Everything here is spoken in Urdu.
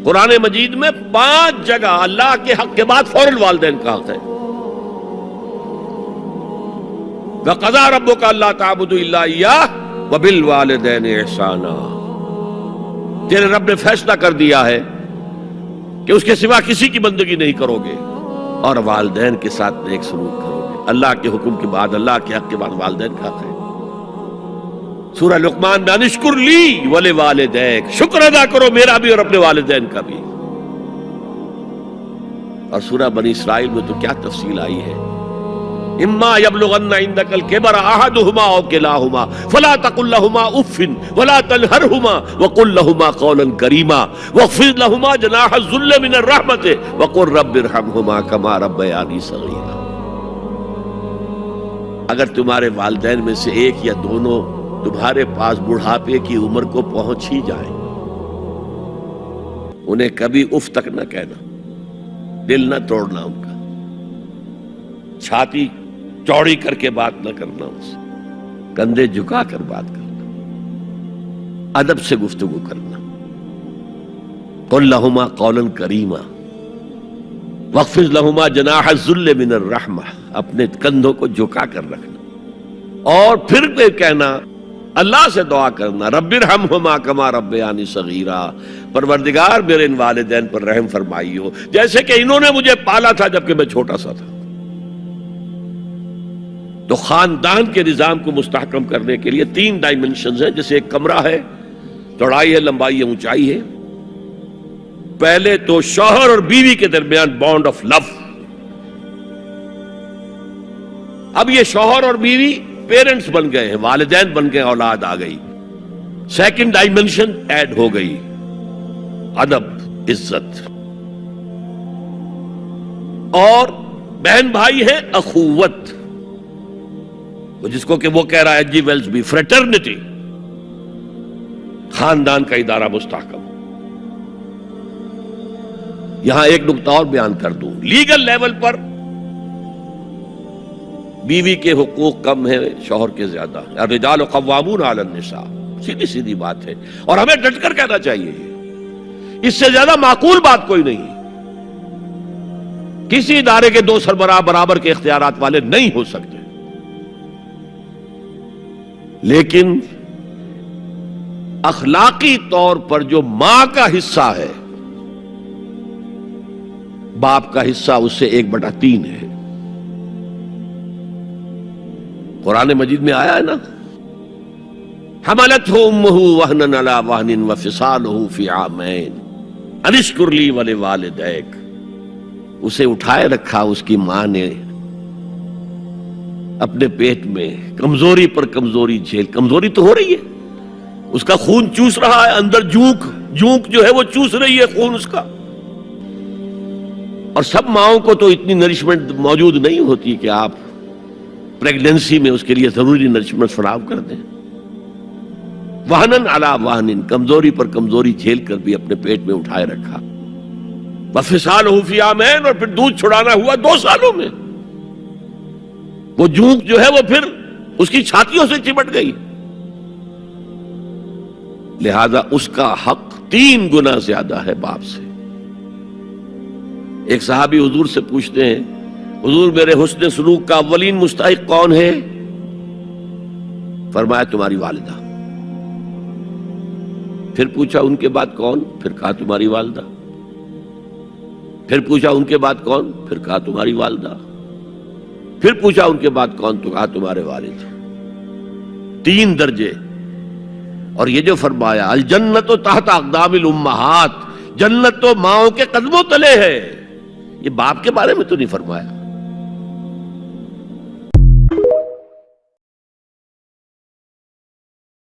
قرآن مجید میں 5 جگہ اللہ کے حق کے بعد فوراً والدین کا حق ہے. وَقَضَىٰ رَبُّكَ أَلَّا تَعْبُدُوا إِلَّا إِيَّاهُ وَبِالْوَالِدَيْنِ إِحْسَانًا. تیرے رب نے فیصلہ کر دیا ہے کہ اس کے سوا کسی کی بندگی نہیں کرو گے اور والدین کے ساتھ نیک سلوک کرو گے. اللہ کے حکم کے بعد، اللہ کے حق کے بعد والدین کا حق ہے. سورہ لقمان میں انشکر لی ولوالدیک، شکر ادا کرو میرا بھی اور اپنے والدین کا بھی. اور سورہ بنی اسرائیل میں تو کیا تفصیل آئی ہے. اما یبلغن عندک الکبر احدہما او کلاہما فلا تقل لہما اف ولا تنہرہما وقل لہما قولا کریما واخفض لہما جناح الذل من الرحمۃ وقل رب ارحمہما کما ربیانی صغیرا. اگر تمہارے والدین میں سے ایک یا دونوں تمہارے پاس بڑھاپے کی عمر کو پہنچ ہی جائیں، انہیں کبھی اف تک نہ کہنا، دل نہ توڑنا ان کا، چھاتی چوڑی کر کے بات نہ کرنا، ان سے کندھے جھکا کر بات کرنا، ادب سے گفتگو کرنا. قل لہما قولا کریما واخفض لہما جناح الذل من الرحمہ، اپنے کندھوں کو جھکا کر رکھنا. اور پھر کہنا، اللہ سے دعا کرنا، رب ارحمہما کما ربیانی صغیرا، پروردگار میرے ان والدین پر رحم فرمائیو جیسے کہ انہوں نے مجھے پالا تھا جبکہ میں چھوٹا سا تھا. تو خاندان کے نظام کو مستحکم کرنے کے لیے 3 ڈائمنشنز ہیں. جیسے ایک کمرہ ہے، چوڑائی ہے، لمبائی ہے، اونچائی ہے. پہلے تو شوہر اور بیوی کے درمیان بانڈ آف لو. اب یہ شوہر اور بیوی پیرنٹس بن گئے ہیں، والدین بن گئے، اولاد آ گئی. سیکنڈ ڈائمنشن ایڈ ہو گئی، ادب، عزت. اور بہن بھائی ہے، اخوت، جس کو کہ وہ کہہ رہا ہے جی ویلز بھی، فریٹرنٹی. خاندان کا ادارہ مستحکم. یہاں ایک نقطہ اور بیان کر دوں. لیگل لیول پر بیوی کے حقوق کم ہیں شوہر کے زیادہ. الرجال قوامون علی النساء، سیدھی سیدھی بات ہے اور ہمیں ڈٹ کر کہنا چاہیے. اس سے زیادہ معقول بات کوئی نہیں. کسی ادارے کے 2 سربراہ برابر کے اختیارات والے نہیں ہو سکتے. لیکن اخلاقی طور پر جو ماں کا حصہ ہے، باپ کا حصہ اس سے 1/3 ہے. قرآن مجید میں آیا ہے نا، حملتہ امہ وہنا علی وہن وفصالہ فی عامین ان اشکر لی ولوالدیک. اسے اٹھائے رکھا اس کی ماں نے اپنے پیٹ میں، کمزوری پر کمزوری جھیل. کمزوری تو ہو رہی ہے، اس کا خون چوس رہا ہے اندر، جونک جو ہے وہ چوس رہی ہے خون اس کا. اور سب ماؤں کو تو اتنی نرشمنٹ موجود نہیں ہوتی کہ آپ پریگننسی میں اس کے لیے ضروری نرشمنٹ فراہم کر دیں. وہنن علی وہن، کمزوری پر کمزوری جھیل کر بھی اپنے پیٹ میں اٹھائے رکھا. وفصالہ فی عامین، اور پھر دودھ چھڑانا ہوا 2 سالوں میں. وہ جونک جو ہے وہ پھر اس کی چھاتیوں سے چمٹ گئی. لہذا اس کا حق 3 گنا زیادہ ہے باپ سے. ایک صحابی حضور سے پوچھتے ہیں، حضور میرے حسن سلوک کا اولین مستحق کون ہے؟ فرمایا تمہاری والدہ. پھر پوچھا ان کے بعد کون؟ پھر کہا تمہاری والدہ. پھر پوچھا ان کے بعد کون؟ پھر کہا تمہاری والدہ. پھر پوچھا ان کے بعد کون؟ تو کہا تمہارے والد. 3 درجے. اور یہ جو فرمایا الجنت تحت اقدام الامہات، جنت تو ماؤں کے قدموں تلے ہے، یہ باپ کے بارے میں تو نہیں فرمایا.